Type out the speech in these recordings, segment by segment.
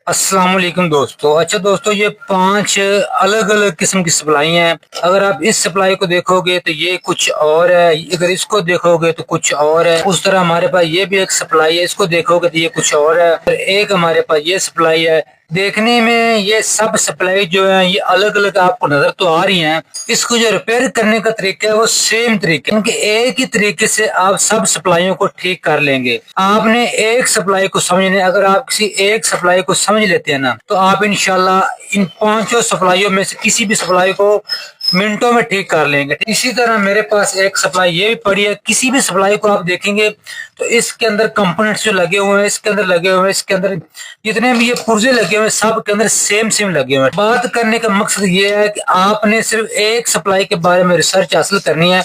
अस्सलाम वालेकुम दोस्तों। अच्छा दोस्तों, ये 5 अलग अलग किस्म की सप्लाई हैं। अगर आप इस सप्लाई को देखोगे तो ये कुछ और है, अगर इसको देखोगे तो कुछ और है। उस तरह हमारे पास ये भी एक सप्लाई है, इसको देखोगे तो ये कुछ और है। और एक हमारे पास ये सप्लाई है। देखने में ये सब सप्लाई जो है ये अलग अलग आपको नजर तो आ रही हैं। इसको जो रिपेयर करने का तरीका है वो सेम तरीका, क्योंकि एक ही तरीके से आप सब सप्लाइयों को ठीक कर लेंगे। आपने एक सप्लाई को समझने, अगर आप किसी एक सप्लाई को समझ लेते हैं ना, तो आप इंशाल्लाह इन 5 सप्लाइयों में से किसी भी सप्लाई को मिनटों में ठीक कर लेंगे। इसी तरह मेरे पास एक सप्लाई ये भी पड़ी है। किसी भी सप्लाई को आप देखेंगे तो इसके अंदर कंपोनेंट्स जो लगे हुए हैं, इसके अंदर लगे हुए हैं, इसके अंदर जितने भी ये पुर्जे लगे हुए हैं सब के अंदर सेम सेम लगे हुए हैं। बात करने का मकसद ये है कि आपने सिर्फ एक सप्लाई के बारे में रिसर्च हासिल करनी है।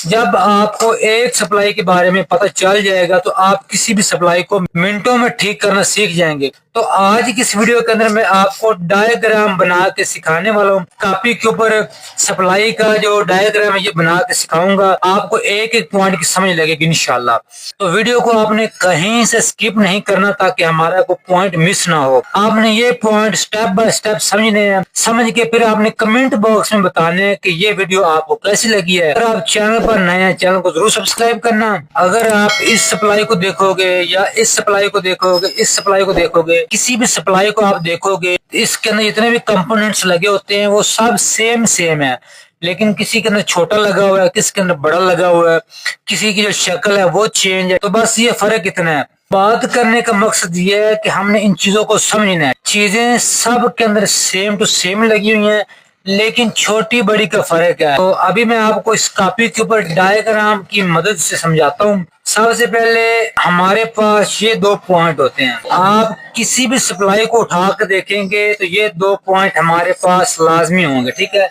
जब आपको एक सप्लाई के बारे में पता चल जाएगा तो आप किसी भी सप्लाई को मिनटों में ठीक करना सीख जाएंगे। तो आज की इस वीडियो के अंदर मैं आपको डायग्राम बना के सिखाने वाला हूँ। कॉपी के ऊपर सप्लाई का जो डायग्राम है ये बना के सिखाऊंगा। आपको एक एक पॉइंट की समझ लगेगी इंशाल्लाह। तो वीडियो को आपने कहीं से स्किप नहीं करना ताकि हमारा कोई पॉइंट मिस ना हो। आपने ये पॉइंट स्टेप बाय स्टेप समझने हैं। समझ के फिर आपने कमेंट बॉक्स में बताने हैं कि ये वीडियो आपको कैसी लगी है। अगर आप चैनल पर नए हैं, चैनल को जरूर सब्सक्राइब करना। अगर आप इस सप्लाई को देखोगे या इस सप्लाई को देखोगे, इस सप्लाई को देखोगे, किसी भी सप्लाई को आप देखोगे, इसके अंदर जितने भी कंपोनेंट्स लगे होते हैं वो सब सेम सेम है, लेकिन किसी के अंदर छोटा लगा हुआ है, किसी के अंदर बड़ा लगा हुआ है, किसी की जो शक्ल है वो चेंज है। तो बस ये फर्क इतना है। बात करने का मकसद ये है कि हमने इन चीजों को समझना है। चीजें सब के अंदर सेम टू सेम लगी हुई हैं, लेकिन छोटी बड़ी का फर्क है। तो अभी मैं आपको इस कॉपी के ऊपर डायग्राम की मदद से समझाता हूँ। सबसे पहले हमारे पास ये 2 पॉइंट होते हैं। आप किसी भी सप्लाई को उठा कर देखेंगे तो ये 2 पॉइंट हमारे पास लाजमी होंगे, ठीक है।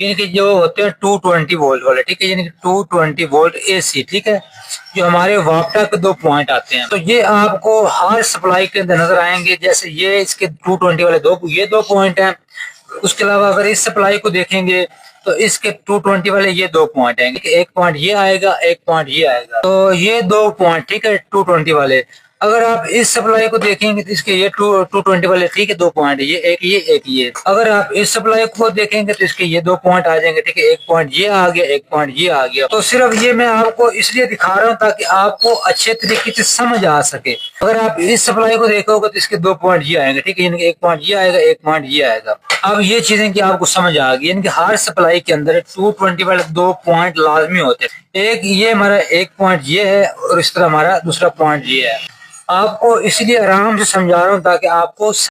इनके जो होते हैं 220 वोल्ट वाले, ठीक है, यानी कि 220 वोल्ट एसी, ठीक है, जो हमारे वापटा के 2 पॉइंट आते हैं। तो ये आपको हर सप्लाई के अंदर नजर आएंगे। जैसे ये इसके 220 वाले ये 2 पॉइंट हैं। उसके अलावा अगर इस सप्लाई को देखेंगे तो इसके 220 वाले ये 2 पॉइंट आएंगे। एक पॉइंट ये आएगा, एक पॉइंट ये आएगा। तो ये 2 पॉइंट, ठीक है, 220 वाले। अगर आप इस सप्लाई को देखेंगे तो इसके ये 220 वाले, ठीक है, 2 पॉइंट, ये एक ये। अगर आप इस सप्लाई को देखेंगे तो इसके ये 2 पॉइंट आ जाएंगे, ठीक है, एक पॉइंट ये आ गया, एक पॉइंट ये आ गया। तो सिर्फ ये मैं आपको इसलिए दिखा रहा हूँ ताकि आपको अच्छे तरीके से समझ आ सके। अगर आप इस सप्लाई को देखोगे तो इसके 2 पॉइंट ये आएंगे, ठीक है, यानी कि एक पॉइंट ये आएगा, एक पॉइंट ये आएगा। अब ये चीजें कि आपको समझ आ गई, यानी कि हर सप्लाई के अंदर 220 वाले 2 पॉइंट लाजमी होते हैं। एक ये हमारा एक पॉइंट ये है और इस तरह हमारा दूसरा पॉइंट ये है। आपको इसलिए आराम से समझा रहा हूँ ताकि आपको